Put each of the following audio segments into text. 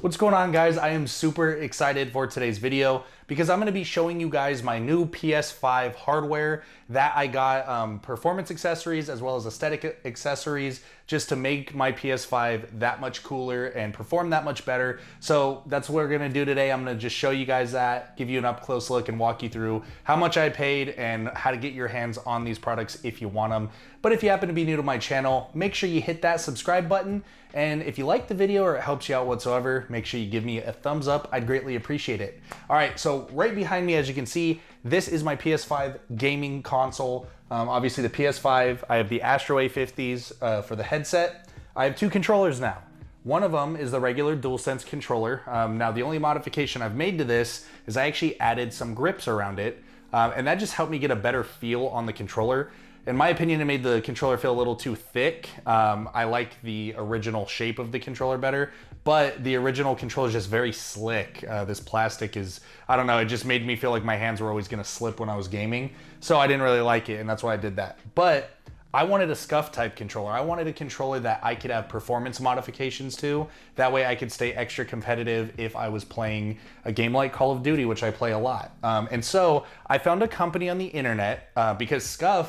What's going on, guys? I am super excited for today's video because I'm going to be showing you guys my new PS5 hardware that I got, performance accessories as well as aesthetic accessories just to make my PS5 that much cooler and perform that much better. So that's what we're going to do today. I'm going to just show you guys that, give you an up close look and walk you through how much I paid and how to get your hands on these products if you want them. But if you happen to be new to my channel, make sure you hit that subscribe button. And if you like the video or it helps you out whatsoever, make sure you give me a thumbs up. I'd greatly appreciate it. All right, so right behind me, as you can see, this is my PS5 gaming console. Obviously the PS5, I have the Astro A50s for the headset. I have two controllers now. One of them is the regular DualSense controller. Now the only modification I've made to this is I actually added some grips around it. And that just helped me get a better feel on the controller. In my opinion, it made the controller feel a little too thick. I like the original shape of the controller better, but the original controller is just very slick. This plastic is, I don't know, it just made me feel like my hands were always gonna slip when I was gaming. So I didn't really like it, and that's why I did that. But I wanted a Scuf type controller. I wanted a controller that I could have performance modifications to. That way I could stay extra competitive if I was playing a game like Call of Duty, which I play a lot. And so I found a company on the internet, because Scuf,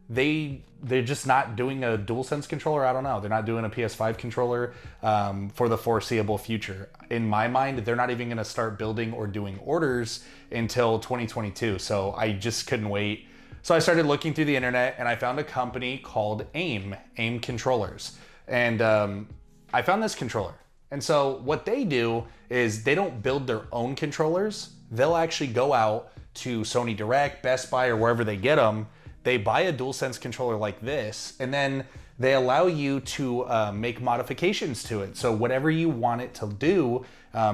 they're just not doing a DualSense controller. I don't know. They're not doing a PS5 controller for the foreseeable future. In my mind, they're not even going to start building or doing orders until 2022. So I just couldn't wait. So I started looking through the internet and I found a company called AIM Controllers. And I found this controller. And so what they do is they don't build their own controllers. They'll actually go out to Sony Direct, Best Buy, or wherever they get them. They buy a DualSense controller like this, and then they allow you to make modifications to it. So whatever you want it to do,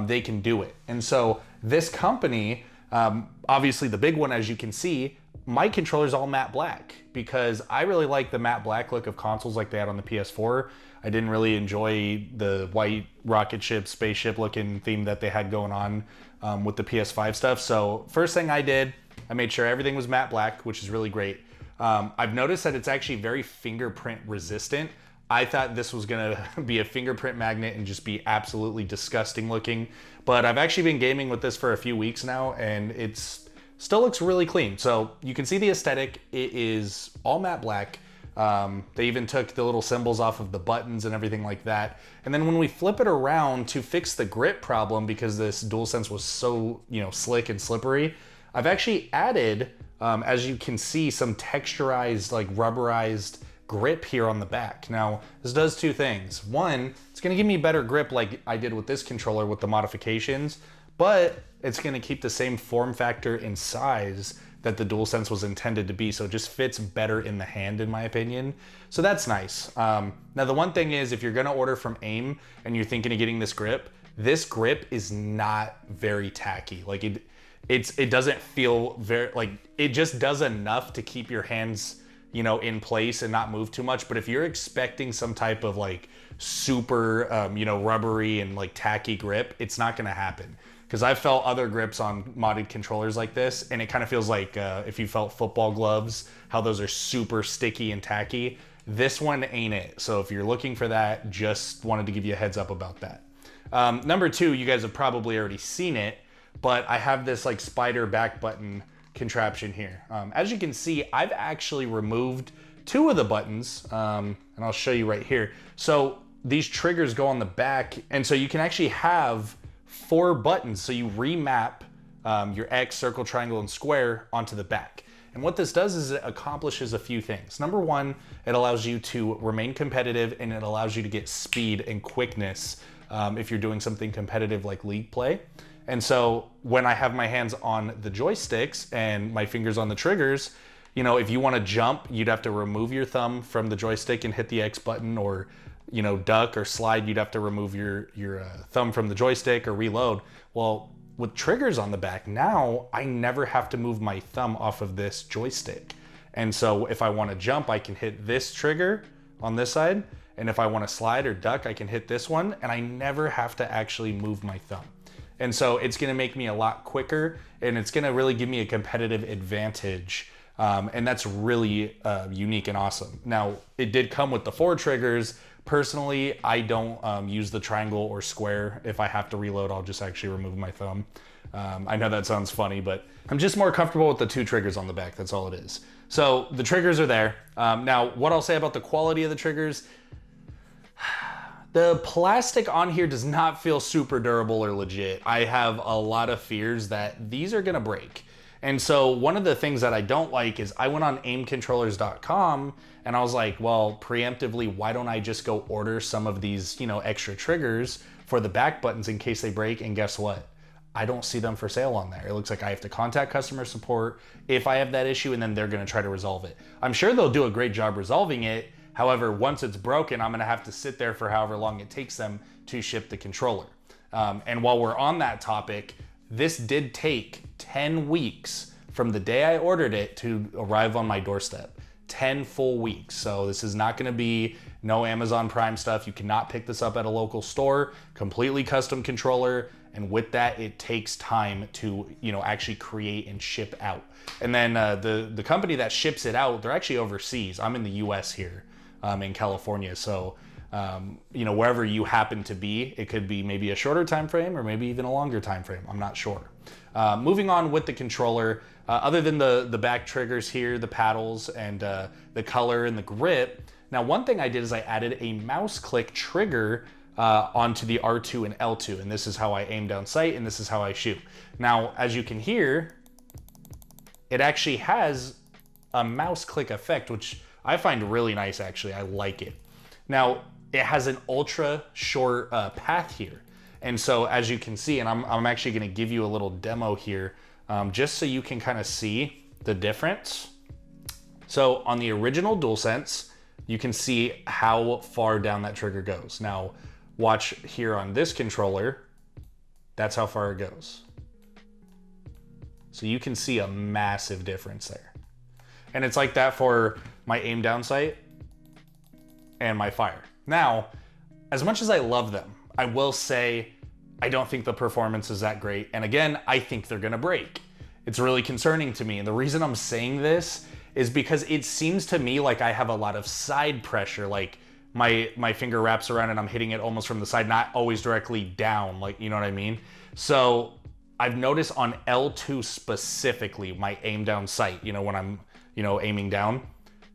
they can do it. And so this company, obviously the big one, as you can see, my controller is all matte black because I really like the matte black look of consoles like they had on the PS4. I didn't really enjoy the white rocket ship, spaceship looking theme that they had going on with the PS5 stuff. So first thing I did, I made sure everything was matte black, which is really great. I've noticed that it's actually very fingerprint resistant. I thought this was gonna be a fingerprint magnet and just be absolutely disgusting looking, but I've actually been gaming with this for a few weeks now and it's still looks really clean. So you can see the aesthetic, it is all matte black. They even took the little symbols off of the buttons and everything like that. And then when we flip it around to fix the grip problem, because this DualSense was so, slick and slippery, I've actually added, as you can see, some texturized, like rubberized grip here on the back. Now, this does two things. One, it's gonna give me better grip like I did with this controller with the modifications, but it's gonna keep the same form factor and size that the DualSense was intended to be, so it just fits better in the hand, in my opinion. So that's nice. Now, the one thing is, if you're gonna order from AIM and you're thinking of getting this grip is not very tacky. Like it doesn't feel very, like, it just does enough to keep your hands, in place and not move too much. But if you're expecting some type of like super, rubbery and like tacky grip, it's not gonna happen. Because I've felt other grips on modded controllers like this, and it kind of feels like if you felt football gloves, how those are super sticky and tacky. This one ain't it. So if you're looking for that, just wanted to give you a heads up about that. Number two, you guys have probably already seen it, but I have this like spider back button contraption here. As you can see, I've actually removed two of the buttons, and I'll show you right here. So these triggers go on the back, and so you can actually have 4 buttons. So you remap your X, circle, triangle, and square onto the back. And what this does is it accomplishes a few things. Number one, it allows you to remain competitive, and it allows you to get speed and quickness if you're doing something competitive like League play. And so when I have my hands on the joysticks and my fingers on the triggers, if you want to jump, you'd have to remove your thumb from the joystick and hit the X button, or duck or slide, you'd have to remove your thumb from the joystick or reload. Well, with triggers on the back, now I never have to move my thumb off of this joystick. And so if I want to jump, I can hit this trigger on this side. And if I want to slide or duck, I can hit this one, and I never have to actually move my thumb. And so it's gonna make me a lot quicker, and it's gonna really give me a competitive advantage. And that's really unique and awesome. Now, it did come with the 4 triggers, Personally, I don't use the triangle or square. If I have to reload, I'll just actually remove my thumb. I know that sounds funny, but I'm just more comfortable with the 2 triggers on the back. That's all it is. So the triggers are there. Now, what I'll say about the quality of the triggers, the plastic on here does not feel super durable or legit. I have a lot of fears that these are gonna break. And so one of the things that I don't like is I went on aimcontrollers.com and I was like, well, preemptively, why don't I just go order some of these, extra triggers for the back buttons in case they break? And guess what? I don't see them for sale on there. It looks like I have to contact customer support if I have that issue, and then they're gonna try to resolve it. I'm sure they'll do a great job resolving it. However, once it's broken, I'm gonna have to sit there for however long it takes them to ship the controller. And while we're on that topic, this did take 10 weeks from the day I ordered it to arrive on my doorstep. 10 full weeks. So this is not gonna be no Amazon Prime stuff. You cannot pick this up at a local store, completely custom controller. And with that, it takes time to, actually create and ship out. And then the company that ships it out, they're actually overseas. I'm in the US here, in California. So, wherever you happen to be, it could be maybe a shorter time frame or maybe even a longer time frame. I'm not sure. Moving on with the controller, other than the back triggers here, the paddles and the color and the grip. Now, one thing I did is I added a mouse click trigger onto the R2 and L2, and this is how I aim down sight, and this is how I shoot. Now, as you can hear, it actually has a mouse click effect, which I find really nice, actually. I like it. Now, it has an ultra short path here. And so as you can see, and I'm actually gonna give you a little demo here, just so you can kind of see the difference. So on the original DualSense, you can see how far down that trigger goes. Now, watch here on this controller, that's how far it goes. So you can see a massive difference there. And it's like that for my aim down sight and my fire. Now, as much as I love them, I will say I don't think the performance is that great. And again, I think they're gonna break. It's really concerning to me. And the reason I'm saying this is because it seems to me like I have a lot of side pressure, like my finger wraps around and I'm hitting it almost from the side, not always directly down, like, you know what I mean? So I've noticed on L2 specifically, my aim down sight, when I'm, aiming down,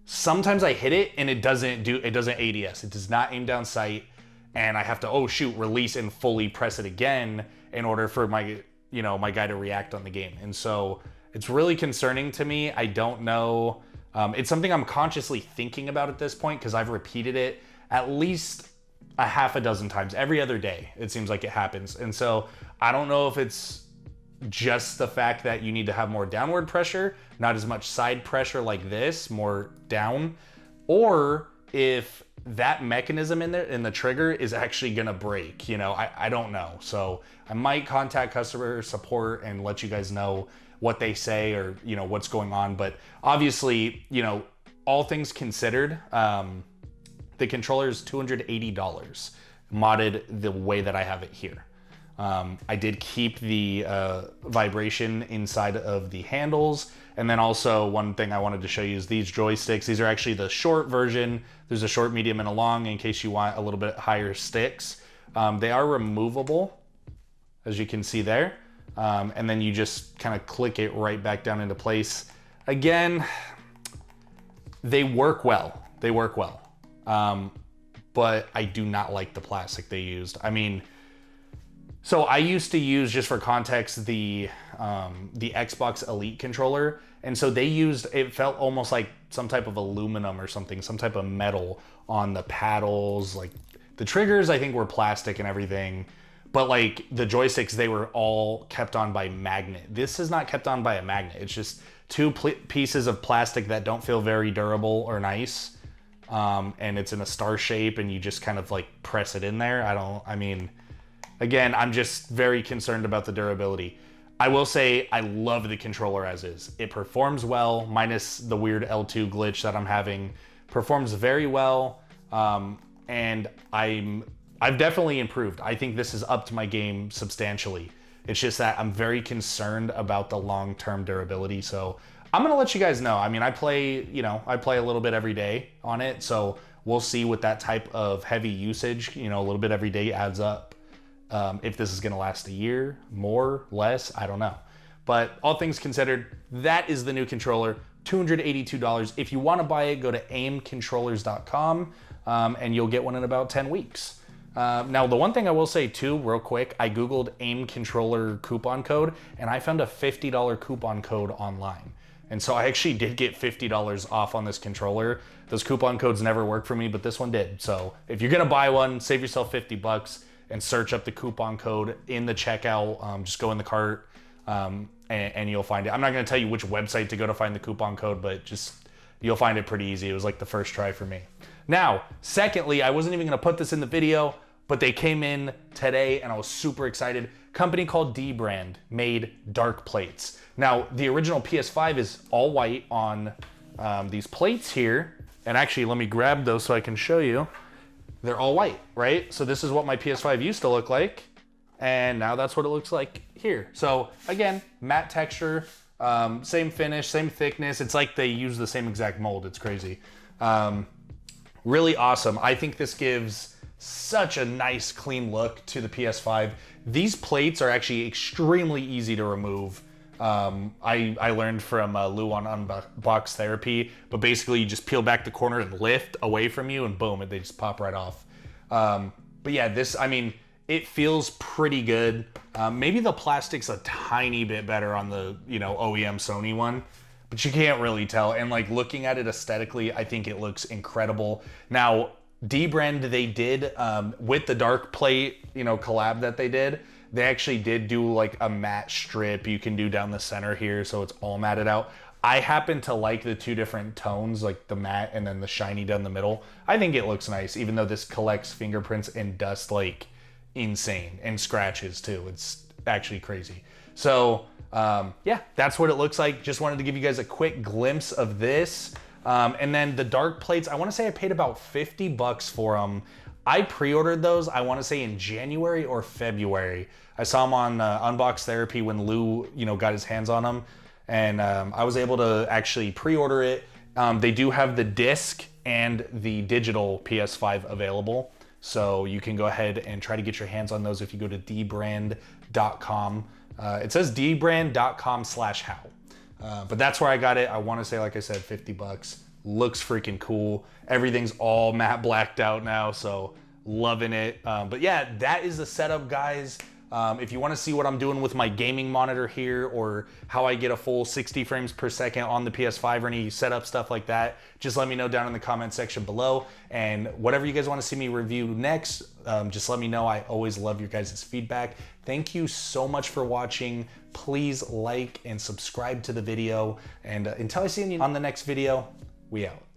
sometimes I hit it and it doesn't ADS. It does not aim down sight. And I have to, oh shoot, release and fully press it again in order for my, my guy to react on the game. And so it's really concerning to me. I don't know. It's something I'm consciously thinking about at this point because I've repeated it at least a half a dozen times every other day. It seems like it happens. And so I don't know if it's just the fact that you need to have more downward pressure, not as much side pressure like this, more down, or if that mechanism in there in the trigger is actually gonna break. I don't know. So I might contact customer support and let you guys know what they say or what's going on. But obviously, all things considered, the controller is $280 modded the way that I have it here. I did keep the vibration inside of the handles. And then also one thing I wanted to show you is these joysticks. These are actually the short version. There's a short, medium, and a long in case you want a little bit higher sticks. They are removable, as you can see there. And then you just kind of click it right back down into place. Again, they work well. They work well. But I do not like the plastic they used. I mean, so I used to use, just for context, the Xbox Elite controller. And so they used, it felt almost like some type of aluminum or something, some type of metal on the paddles. Like the triggers, I think, were plastic and everything. But like the joysticks, they were all kept on by magnet. This is not kept on by a magnet. It's just two pieces of plastic that don't feel very durable or nice. And it's in a star shape and you just kind of like press it in there. Again, I'm just very concerned about the durability. I will say I love the controller as is. It performs well, minus the weird L2 glitch that I'm having. Performs very well, and I've definitely improved. I think this has upped my game substantially. It's just that I'm very concerned about the long-term durability. So I'm gonna let you guys know. I mean, I play a little bit every day on it. So we'll see with that type of heavy usage, you know, a little bit every day adds up. If this is gonna last a year, more, less, I don't know. But all things considered, that is the new controller, $282. If you wanna buy it, go to aimcontrollers.com and you'll get one in about 10 weeks. Now, the one thing I will say too, real quick, I Googled AIM controller coupon code and I found a $50 coupon code online. And so I actually did get $50 off on this controller. Those coupon codes never work for me, but this one did. So if you're gonna buy one, save yourself 50 bucks and search up the coupon code in the checkout. Just go in the cart and you'll find it. I'm not gonna tell you which website to go to find the coupon code, but just, you'll find it pretty easy. It was like the first try for me. Now, secondly, I wasn't even gonna put this in the video, but they came in today and I was super excited. Company called dbrand made dark plates. Now, the original PS5 is all white on these plates here. And actually, let me grab those so I can show you. They're all white, right? So this is what my PS5 used to look like. And now that's what it looks like here. So again, matte texture, same finish, same thickness. It's like they use the same exact mold. It's crazy. Really awesome. I think this gives such a nice clean look to the PS5. These plates are actually extremely easy to remove. I learned from Lou on Unbox Therapy, but basically you just peel back the corner and lift away from you and boom, they just pop right off. But yeah, this, I mean, it feels pretty good. Maybe the plastic's a tiny bit better on the, you know, OEM Sony one, but you can't really tell. And like looking at it aesthetically, I think it looks incredible. Now, dbrand, they did, with the dark plate, you know, collab that they did, they actually did do like a matte strip you can do down the center here, so it's all matted out. I happen to like the two different tones, like the matte and then the shiny down the middle. I think it looks nice, even though this collects fingerprints and dust like insane, and scratches too. It's actually crazy. So yeah, that's what it looks like. Just wanted to give you guys a quick glimpse of this. And then the dark plates, I wanna say I paid about 50 bucks for them. I pre-ordered those, I wanna say in January or February. I saw them on Unbox Therapy when Lou, you know, got his hands on them. And I was able to actually pre-order it. They do have the disc and the digital PS5 available. So you can go ahead and try to get your hands on those if you go to dbrand.com. It says dbrand.com/how. But that's where I got it. I wanna say, like I said, 50 bucks. Looks freaking cool. Everything's all matte blacked out now, so loving it. But yeah, that is the setup, guys. If you want to see what I'm doing with my gaming monitor here, or how I get a full 60 frames per second on the PS5 or any setup stuff like that, just let me know down in the comment section below. And whatever you guys want to see me review next, just let me know. I always love your guys' feedback. Thank you so much for watching. Please like and subscribe to the video. And until I see you on the next video, we out.